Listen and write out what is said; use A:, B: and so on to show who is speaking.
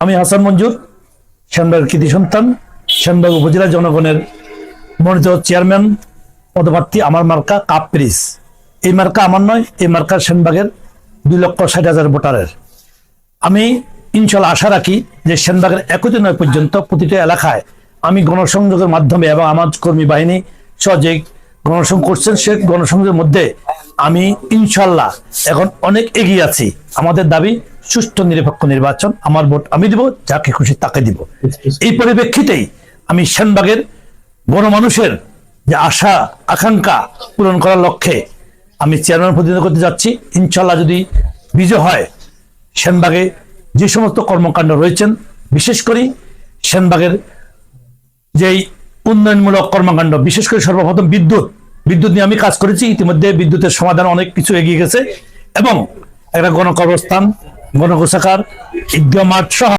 A: আমি হাসান মঞ্জুর, সেনবাগের কৃতি সন্তান, সেনবাগ উপজেলা জনগণের মনোনীত চেয়ারম্যান পদপ্রার্থী। আমার মার্কা কাপ প্রিজ। এই মার্কা আমার নয়, এই মার্কা সেনবাগের 2,60,000 ভোটারের। আমি ইনশাল্লাহ আশা রাখি যে সেনবাগের 21 পর্যন্ত প্রতিটা এলাকায় আমি গণসংযোগের মাধ্যমে এবং আমার কর্মী বাহিনী সহজে গণসংযোগ করছেন, সে গণসংযোগের মধ্যে আমি ইনশাল্লাহ এখন অনেক এগিয়ে আছি। আমাদের দাবি সুষ্ঠু নিরপেক্ষ নির্বাচন, আমার ভোট আমি দিব, যাকে খুশি তাকে দিব। এই পরিপ্রেক্ষিতেই আমি সেনবাগের গণমানুষের যে আশা আকাঙ্ক্ষা পূরণ করার লক্ষ্যে আমি চেয়ারম্যান প্রতিনিধিত্ব করতে যাচ্ছি। ইনশাল্লাহ যদি বিজয় হয়, সেনবাগে যে সমস্ত কর্মকাণ্ড রয়েছেন, বিশেষ করে সেনবাগের যেই উন্নয়নমূলক কর্মকাণ্ড, বিশেষ করে সর্বপ্রথম বিদ্যুৎ নিয়ে আমি কাজ করেছি। ইতিমধ্যে বিদ্যুতের সমাধান অনেক কিছু এগিয়ে গেছে এবং একটা গণকবরস্থান, গণকোষাগার, ঈদগাহ মাঠ সহ